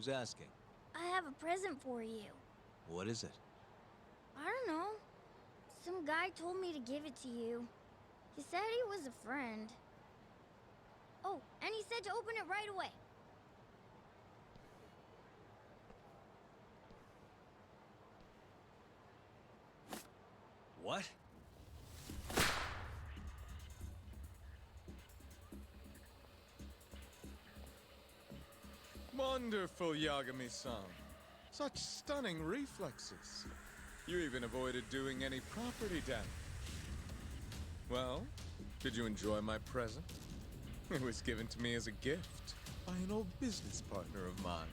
Who's asking? I have a present for you. What is it? I don't know. Some guy told me to give it to you. He said he was a friend. Oh, and he said to open it right away. What? Wonderful, Yagami-san. Such stunning reflexes. You even avoided doing any property damage. Well, did you enjoy my present? It was given to me as a gift by an old business partner of mine.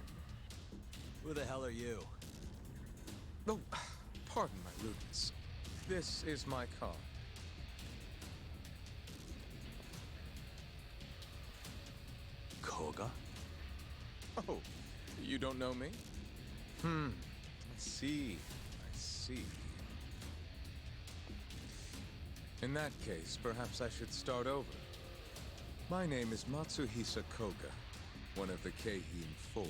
Who the hell are you? Oh, pardon my rudeness. This is my card. Koga? Oh, you don't know me? I see. I see. In that case, perhaps I should start over. My name is Matsuhisa Koga, one of the Keihin Four.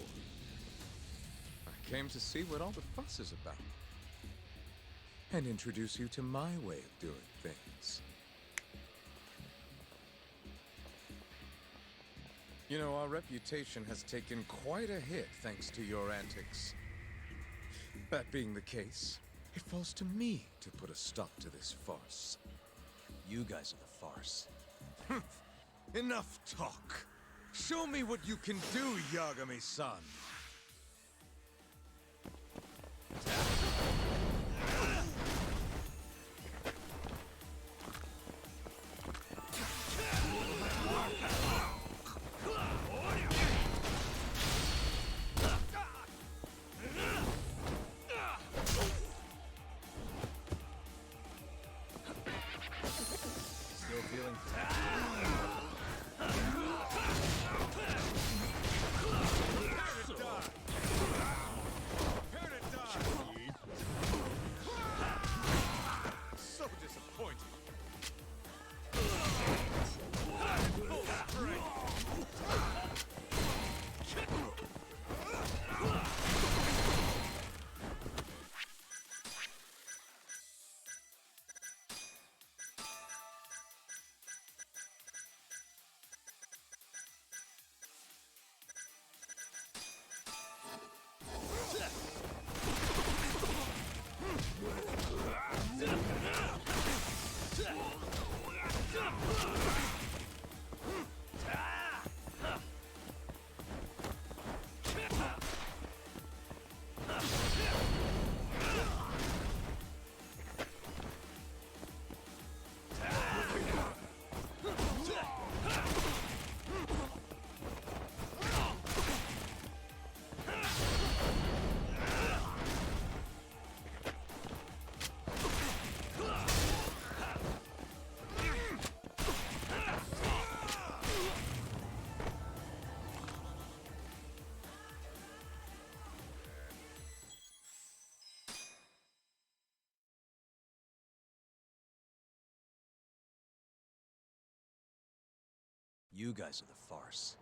I came to see what all the fuss is about, and introduce you to my way of doing things. You know, our reputation has taken quite a hit thanks to your antics. That being the case, it falls to me to put a stop to this farce. You guys are the farce. Enough talk. Show me what you can do, Yagami-san. Still feeling So disappointing. You guys are the farce.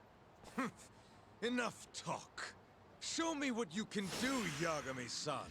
Enough talk. Show me what you can do, Yagami-san.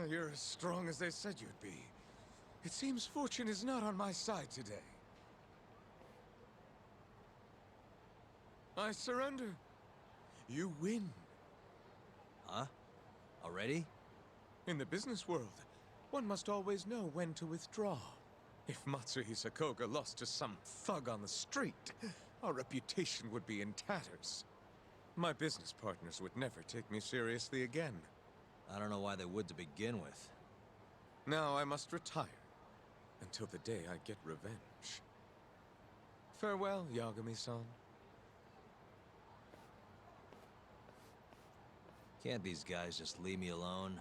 You're as strong as they said you'd be. It seems fortune is not on my side today. I surrender. You win. Huh? Already? In the business world, one must always know when to withdraw. If Matsuhisa Koga lost to some thug on the street, our reputation would be in tatters. My business partners would never take me seriously again. I don't know why they would to begin with. Now I must retire, until the day I get revenge. Farewell, Yagami-san. Can't these guys just leave me alone?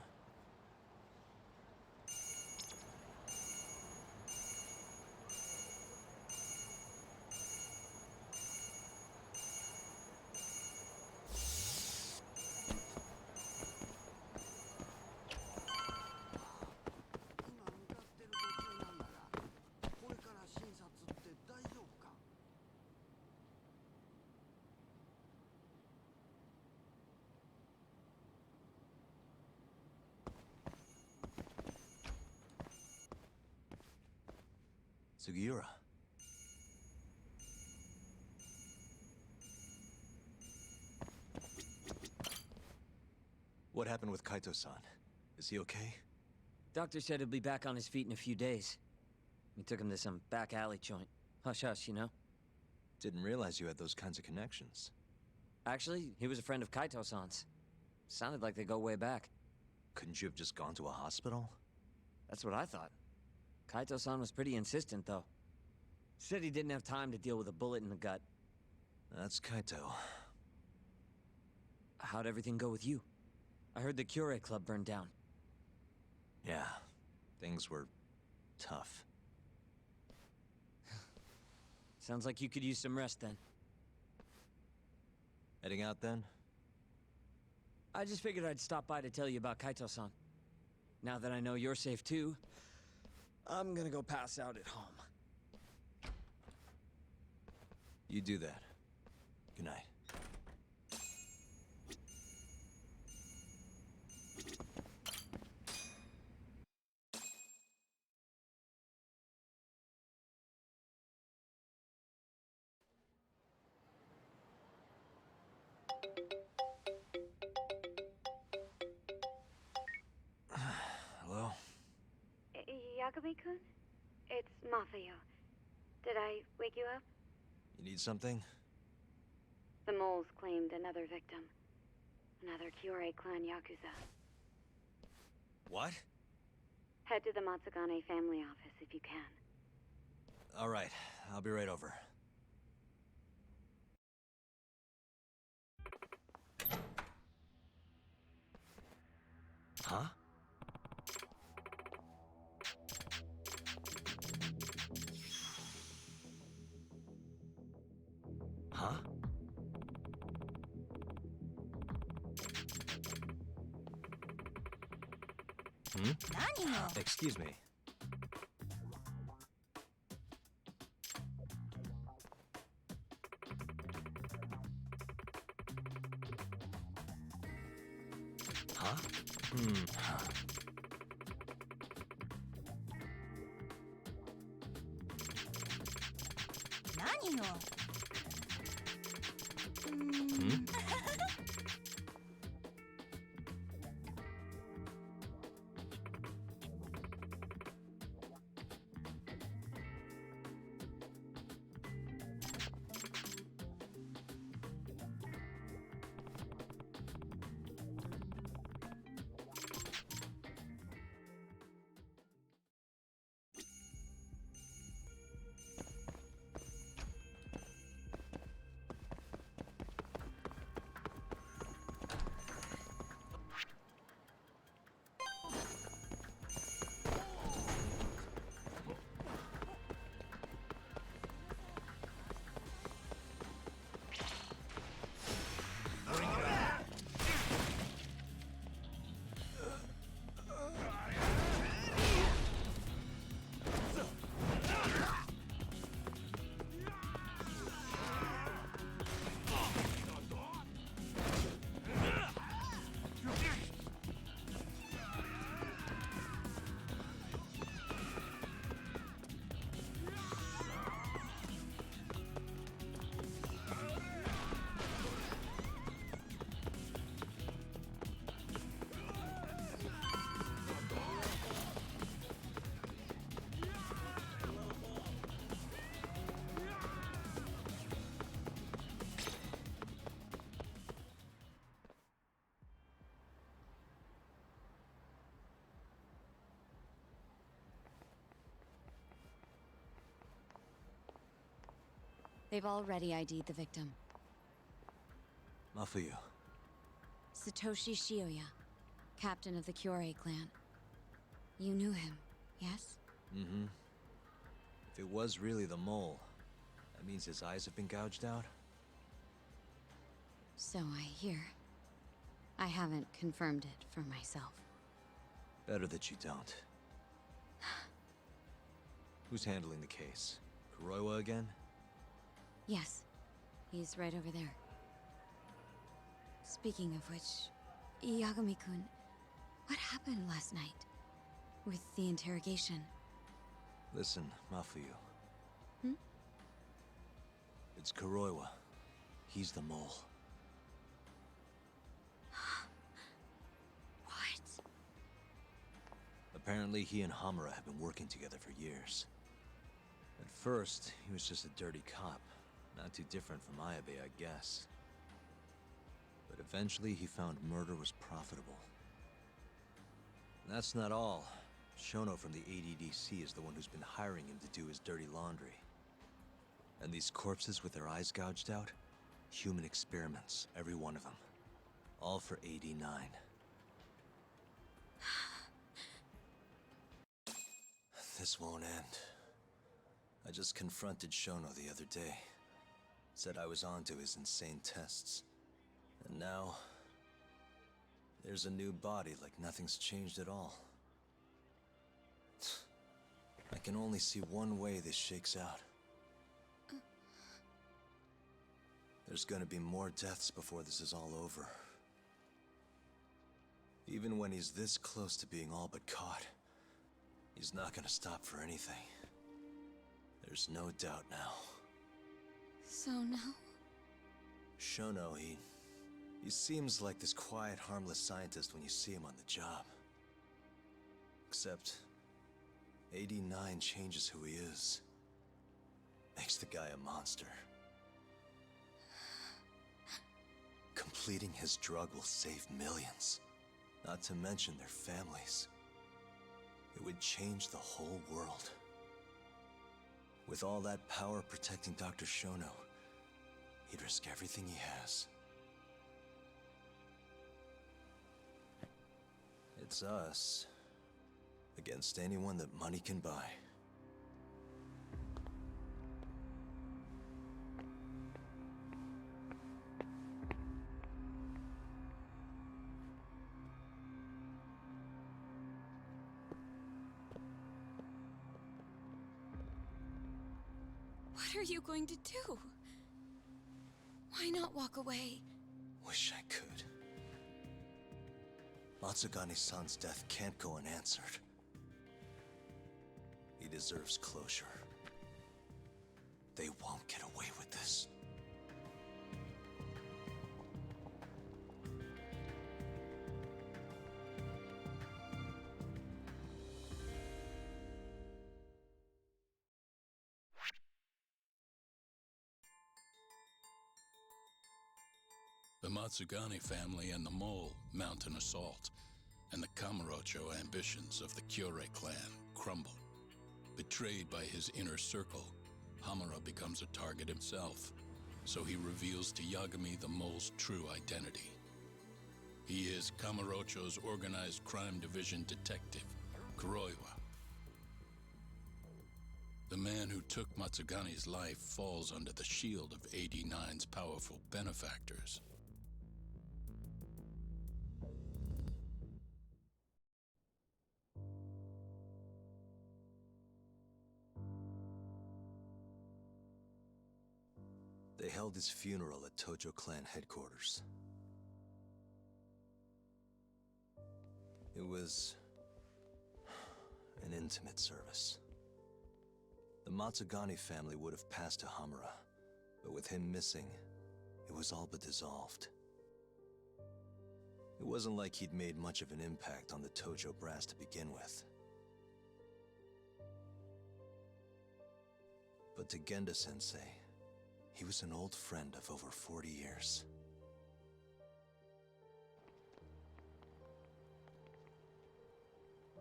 Sugiura. What happened with Kaito-san? Is he okay? Doctor said he'll be back on his feet in a few days. We took him to some back alley joint. Hush-hush, you know? Didn't realize you had those kinds of connections. Actually, he was a friend of Kaito-san's. Sounded like they go way back. Couldn't you have just gone to a hospital? That's what I thought. Kaito-san was pretty insistent, though. Said he didn't have time to deal with a bullet in the gut. That's Kaito. How'd everything go with you? I heard the Kyorei club burned down. Yeah, things were tough. Sounds like you could use some rest then. Heading out then? I just figured I'd stop by to tell you about Kaito-san. Now that I know you're safe too, I'm gonna go pass out at home. You do that. Good night. Hello? Yagami-kun? It's Masayo. Did I wake you up? You need something? The moles claimed another victim. Another Kyorei clan yakuza. What? Head to the Matsugane Family office if you can. All right, I'll be right over. Huh? Huh? Excuse me. Huh? They've already ID'd the victim. Mafuyu. Satoshi Shioya, captain of the Kyorei clan. You knew him, yes? Mm-hmm. If it was really the mole, that means his eyes have been gouged out? So I hear. I haven't confirmed it for myself. Better that you don't. Who's handling the case? Kyorei again? Yes. He's right over there. Speaking of which, Yagami-kun, what happened last night? With the interrogation? Listen, Mafuyu. Hmm? It's Kyorei. He's the mole. What? Apparently he and Hamura have been working together for years. At first, he was just a dirty cop. Not too different from Ayabe, I guess. But eventually he found murder was profitable. And that's not all. Shono from the ADDC is the one who's been hiring him to do his dirty laundry. And these corpses with their eyes gouged out? Human experiments, every one of them. All for 89. This won't end. I just confronted Shono the other day. Said I was onto his insane tests. And now... there's a new body like nothing's changed at all. I can only see one way this shakes out. There's gonna be more deaths before this is all over. Even when he's this close to being all but caught, he's not gonna stop for anything. There's no doubt now. So now? Shono, he seems like this quiet, harmless scientist when you see him on the job. Except, 89 changes who he is. Makes the guy a monster. Completing his drug will save millions. Not to mention their families. It would change the whole world. With all that power protecting Dr. Shono, he'd risk everything he has. It's us against anyone that money can buy. What are you going to do? Why not walk away? Wish I could. Matsugane-san's death can't go unanswered. He deserves closure. They won't get away with this. The Matsugane family and the Mole mount an assault, and the Kamurocho ambitions of the Kyorei clan crumble. Betrayed by his inner circle, Hamura becomes a target himself, so he reveals to Yagami the Mole's true identity. He is Kamurocho's organized crime division detective, Kyorei. The man who took Matsugane's life falls under the shield of 89's powerful benefactors. They held his funeral at Tojo clan headquarters. It was an intimate service. The Matsugane family would have passed to Hamura, but with him missing, it was all but dissolved. It wasn't like he'd made much of an impact on the Tojo brass to begin with. But to Genda-sensei, he was an old friend of over 40 years.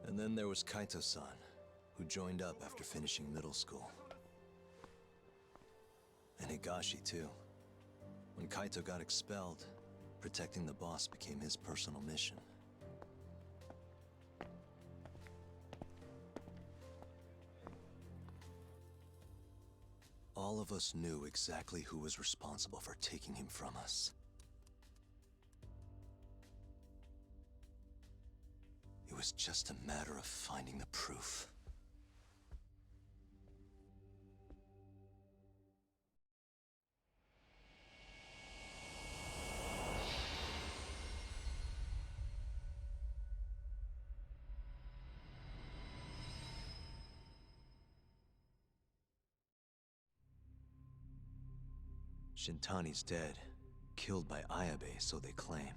And then there was Kaito-san, who joined up after finishing middle school. And Higashi, too. When Kaito got expelled, protecting the boss became his personal mission. All of us knew exactly who was responsible for taking him from us. It was just a matter of finding the proof. Shintani's dead, killed by Ayabe, so they claim.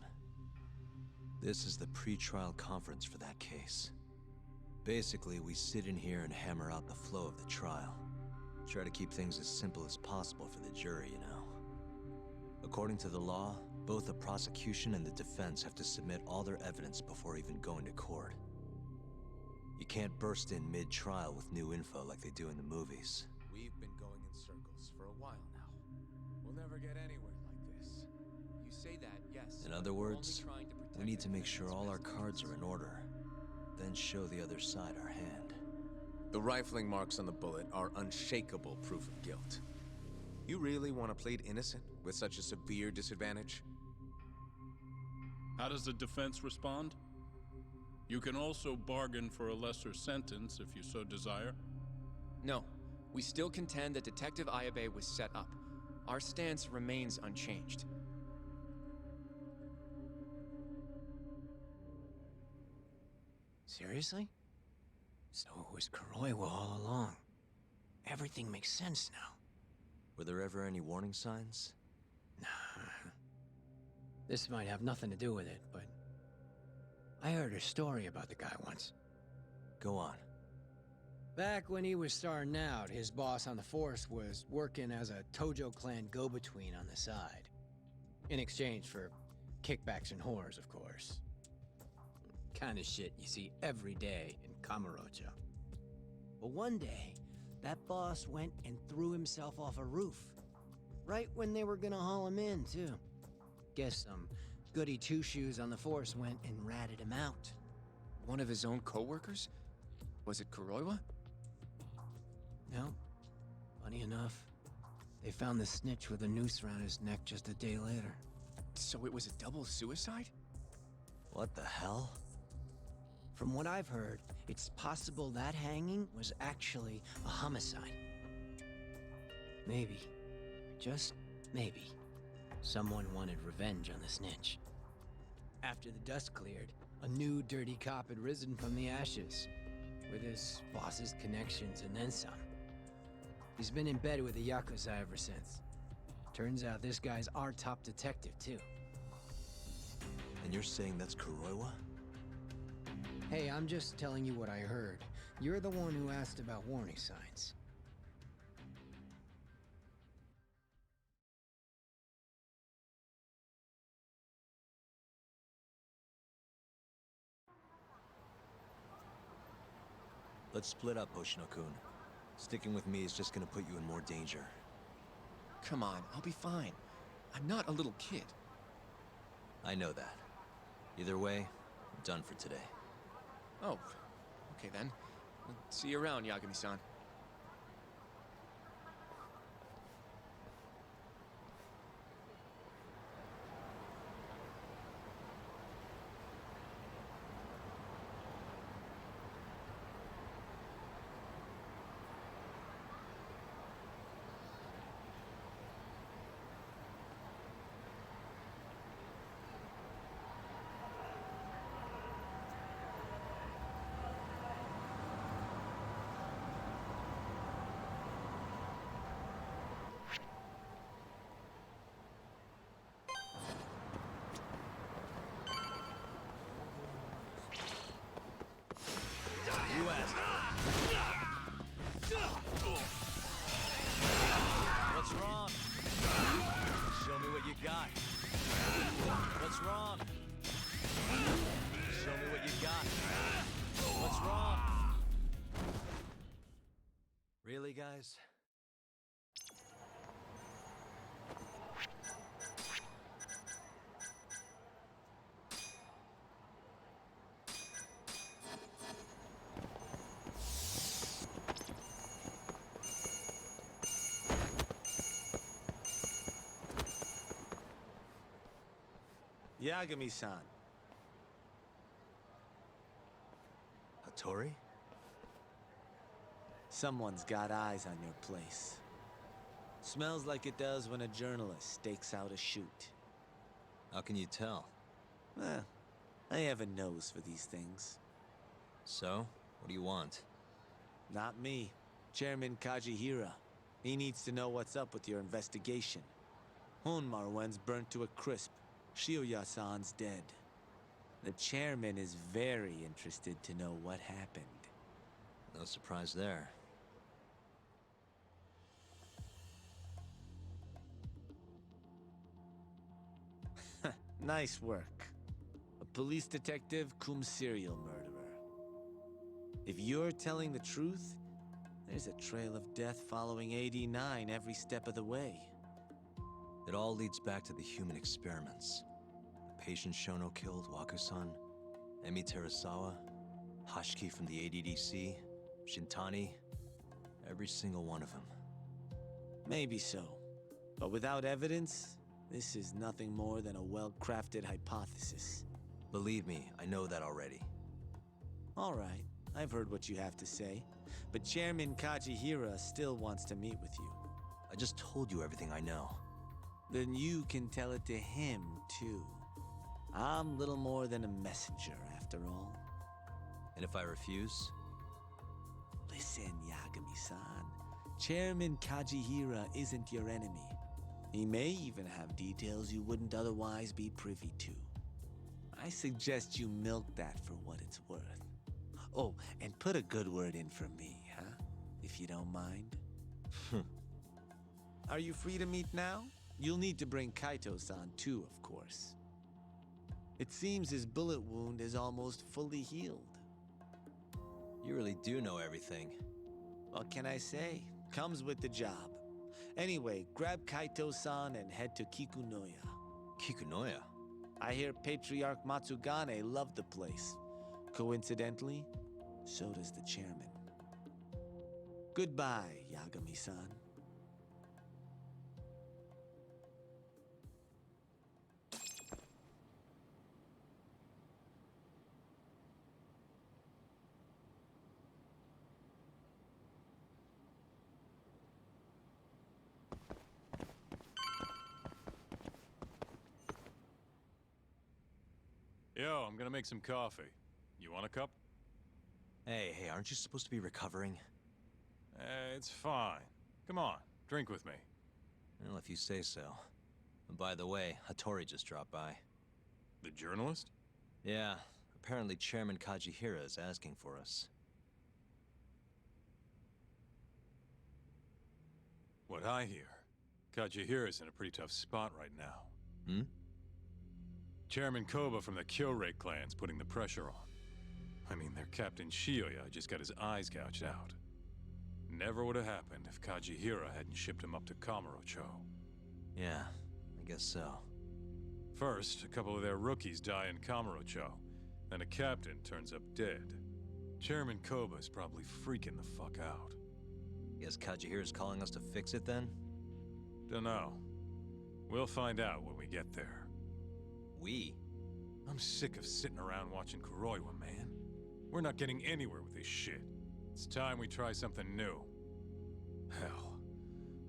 This is the pre-trial conference for that case. Basically, we sit in here and hammer out the flow of the trial. Try to keep things as simple as possible for the jury, you know. According to the law, both the prosecution and the defense have to submit all their evidence before even going to court. You can't burst in mid-trial with new info like they do in the movies. We've been going in circles for a while now. We'll never get anywhere like this. You say that, yes. In other words, we need to make sure all our cards are in order, then show the other side our hand. The rifling marks on the bullet are unshakable proof of guilt. You really want to plead innocent with such a severe disadvantage? How does the defense respond? You can also bargain for a lesser sentence if you so desire. No, we still contend that Detective Ayabe was set up. Our stance remains unchanged. Seriously? So it was Kyorei all along. Everything makes sense now. Were there ever any warning signs? Nah. This might have nothing to do with it, but I heard a story about the guy once. Go on. Back when he was starting out, his boss on the force was working as a Tojo clan go-between on the side. In exchange for kickbacks and whores, of course. Kind of shit you see every day in Kamurocho. But one day, that boss went and threw himself off a roof. Right when they were gonna haul him in, too. Guess some goody two-shoes on the force went and ratted him out. One of his own co-workers? Was it Kyorei? No. Funny enough, they found the snitch with a noose around his neck just a day later. So it was a double suicide? What the hell? From what I've heard, it's possible that hanging was actually a homicide. Maybe, just maybe, someone wanted revenge on the snitch. After the dust cleared, a new dirty cop had risen from the ashes, with his boss's connections and then some. He's been in bed with the yakuza ever since. Turns out this guy's our top detective, too. And you're saying that's Kyorei? Hey, I'm just telling you what I heard. You're the one who asked about warning signs. Let's split up, Hoshino-kun. Sticking with me is just gonna put you in more danger. Come on, I'll be fine. I'm not a little kid. I know that. Either way, I'm done for today. Oh, okay then. See you around, Yagami-san. You asked. What's wrong? Show me what you got. What's wrong? Show me what you got. What's wrong? Really, guys? Yagami-san. Hattori? Someone's got eyes on your place. Smells like it does when a journalist stakes out a shoot. How can you tell? Well, I have a nose for these things. So, what do you want? Not me. Chairman Kajihira. He needs to know what's up with your investigation. Honmarwen's burnt to a crisp. Shioya-san's dead. The chairman is very interested to know what happened. No surprise there. Nice work. A police detective cum serial murderer. If you're telling the truth, there's a trail of death following AD9 every step of the way. It all leads back to the human experiments. The patient Shono killed, Waku-san, Emi Terasawa, Hashiki from the ADDC, Shintani, every single one of them. Maybe so. But without evidence, this is nothing more than a well-crafted hypothesis. Believe me, I know that already. All right, I've heard what you have to say. But Chairman Kajihira still wants to meet with you. I just told you everything I know. Then you can tell it to him, too. I'm little more than a messenger, after all. And if I refuse? Listen, Yagami-san. Chairman Kajihira isn't your enemy. He may even have details you wouldn't otherwise be privy to. I suggest you milk that for what it's worth. Oh, and put a good word in for me, huh? If you don't mind. Are you free to meet now? You'll need to bring Kaito-san too, of course. It seems his bullet wound is almost fully healed. You really do know everything. What can I say? Comes with the job. Anyway, grab Kaito-san and head to Kikunoya. Kikunoya? I hear Patriarch Matsugane loved the place. Coincidentally, so does the chairman. Goodbye, Yagami-san. Yo, I'm gonna make some coffee. You want a cup? Hey, aren't you supposed to be recovering? It's fine. Come on, drink with me. Well, if you say so. And by the way, Hattori just dropped by. The journalist? Yeah, apparently Chairman Kajihira is asking for us. What I hear, Kajihira's in a pretty tough spot right now. Hmm? Chairman Koba from the Kyorei clan's putting the pressure on. I mean, their Captain Shioya just got his eyes gouged out. Never would have happened if Kajihira hadn't shipped him up to Kamurocho. Yeah, I guess so. First, a couple of their rookies die in Kamurocho, then a captain turns up dead. Chairman Koba's probably freaking the fuck out. Guess Kajihira's calling us to fix it then? Dunno. We'll find out when we get there. We? I'm sick of sitting around watching Kuroiwa, man. We're not getting anywhere with this shit. It's time we try something new. Hell,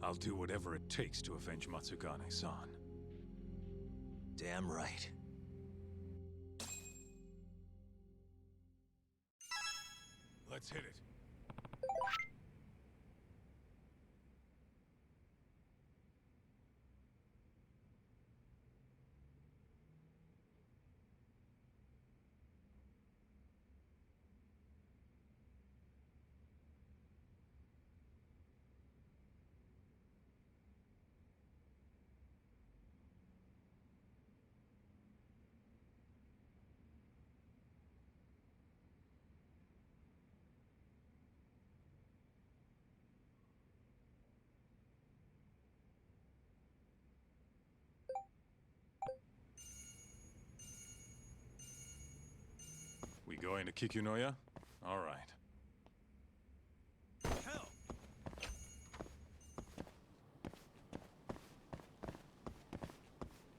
I'll do whatever it takes to avenge Matsugane-san. Damn right. Let's hit it. We going to Kikunoya? All right. Hell!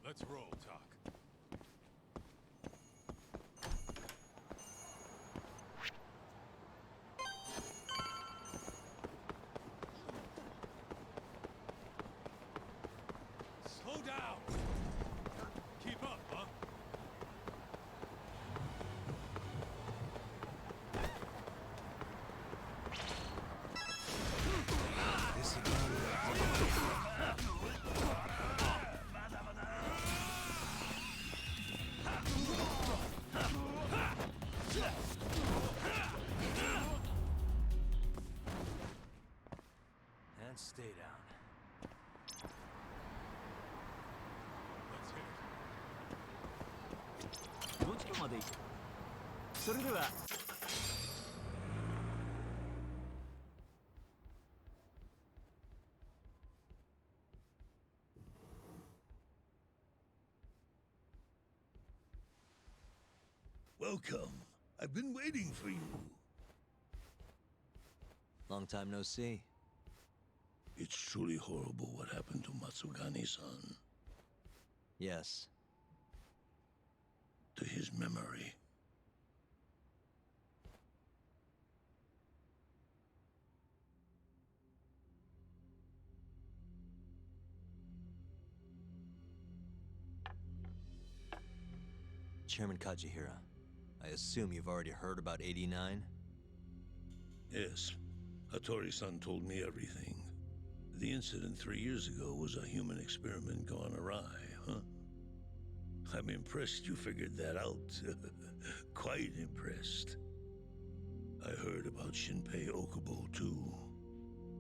Let's roll, Talk. stay down. Let's hit it. どっちまで行く？それでは。Welcome. I've been waiting for you. Long time no see. It's truly horrible what happened to Matsugane-san. Yes. To his memory. Chairman Kajihira, I assume you've already heard about 89? Yes. Hattori-san told me everything. The incident 3 years ago was a human experiment gone awry, huh? I'm impressed you figured that out. Quite impressed. I heard about Shinpei Okubo, too.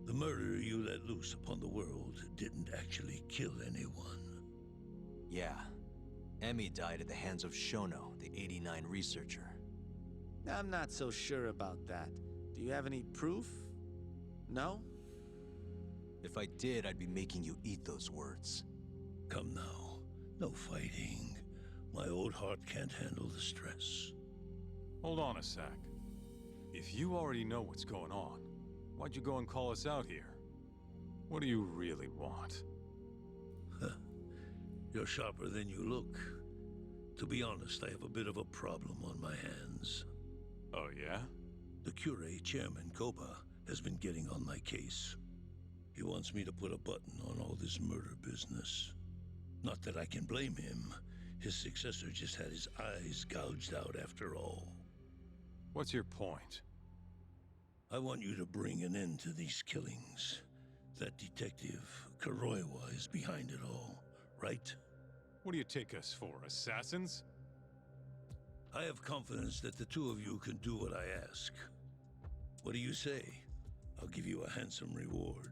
The murder you let loose upon the world didn't actually kill anyone. Yeah. Emi died at the hands of Shono, the 89 researcher. I'm not so sure about that. Do you have any proof? No? If I did, I'd be making you eat those words. Come now. No fighting. My old heart can't handle the stress. Hold on a sec. If you already know what's going on, why'd you go and call us out here? What do you really want? You're sharper than you look. To be honest, I have a bit of a problem on my hands. Oh, yeah? The Kyorei chairman, Koba, has been getting on my case. He wants me to put a button on all this murder business. Not that I can blame him. His successor just had his eyes gouged out after all. What's your point? I want you to bring an end to these killings. That detective, Kyorei, is behind it all, right? What do you take us for, assassins? I have confidence that the two of you can do what I ask. What do you say? I'll give you a handsome reward.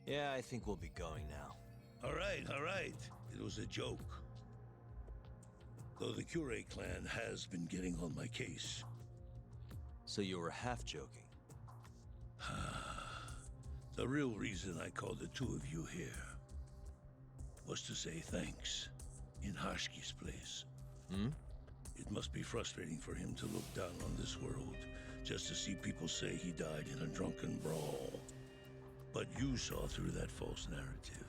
Yeah, I think we'll be going now. All right, all right. It was a joke. Though the Kyorei clan has been getting on my case. So you were half joking? The real reason I called the two of you here was to say thanks in Hashki's place. Hmm? It must be frustrating for him to look down on this world just to see people say he died in a drunken brawl. But you saw through that false narrative.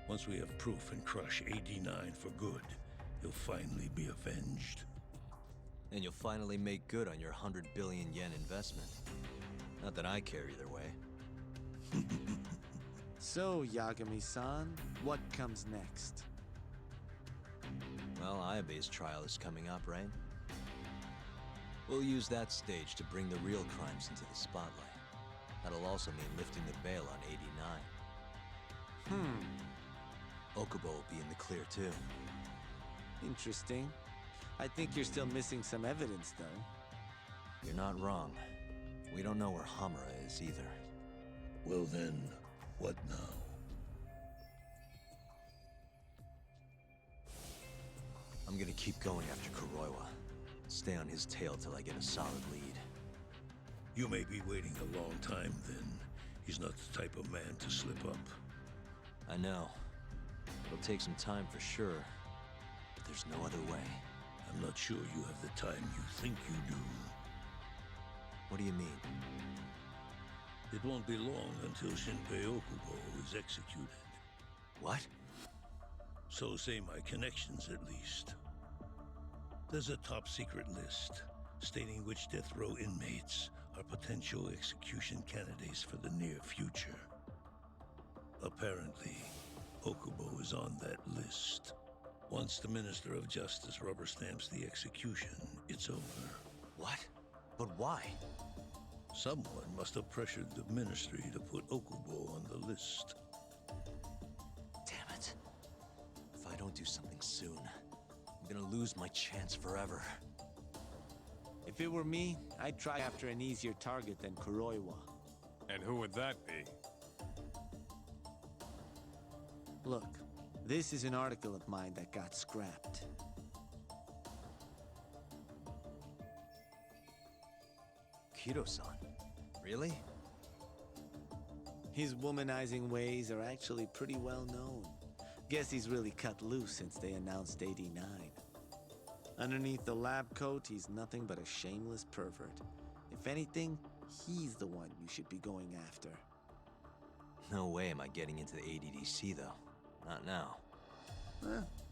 Once we have proof and crush AD9 for good, he'll finally be avenged. And you'll finally make good on your 100 billion yen investment. Not that I care either way. So, Yagami-san, what comes next? Well, Ayabe's trial is coming up, right? We'll use that stage to bring the real crimes into the spotlight. That'll also mean lifting the bail on 89. Okubo will be in the clear, too. Interesting. I think you're still missing some evidence, though. You're not wrong. We don't know where Hamura is, either. Well then, what now? I'm gonna keep going after Kyorei. Stay on his tail till I get a solid lead. You may be waiting a long time then. He's not the type of man to slip up. I know. It'll take some time for sure, but there's no other way. I'm not sure you have the time you think you do. What do you mean? It won't be long until Shinpei Okubo is executed. What? So say my connections, at least. There's a top-secret list stating which death row inmates are potential execution candidates for the near future. Apparently, Okubo is on that list. Once the Minister of Justice rubber stamps the execution, it's over. What? But why? Someone must have pressured the ministry to put Okubo on the list. Damn it. If I don't do something soon, I'm gonna lose my chance forever. If it were me, I'd try after an easier target than Kuroiwa. And who would that be? Look, this is an article of mine that got scrapped. Kido-san? Really? His womanizing ways are actually pretty well known. Guess he's really cut loose since they announced 89. Underneath the lab coat, he's nothing but a shameless pervert. If anything, he's the one you should be going after. No way am I getting into the ADDC, though. Not now.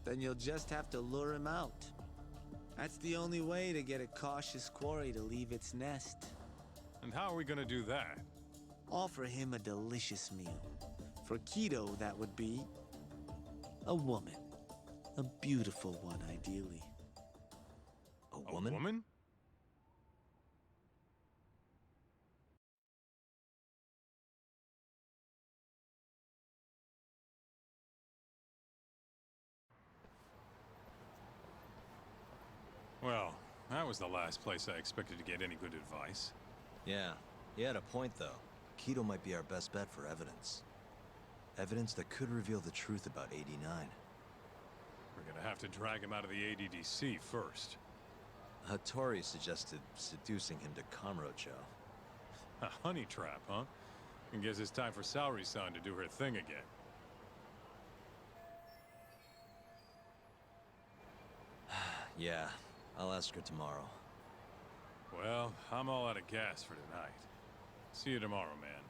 Then you'll just have to lure him out. That's the only way to get a cautious quarry to leave its nest. And how are we gonna do that? Offer him a delicious meal. For Kido, that would be a woman. A beautiful one, ideally. A woman? A woman? Well, that was the last place I expected to get any good advice. Yeah, he had a point, though. Kido might be our best bet for evidence. Evidence that could reveal the truth about 89. We're gonna have to drag him out of the ADDC first. Hattori suggested seducing him to Kamurocho. A honey trap, huh? I guess it's time for Saori-san to do her thing again. Yeah, I'll ask her tomorrow. Well, I'm all out of gas for tonight. See you tomorrow, man.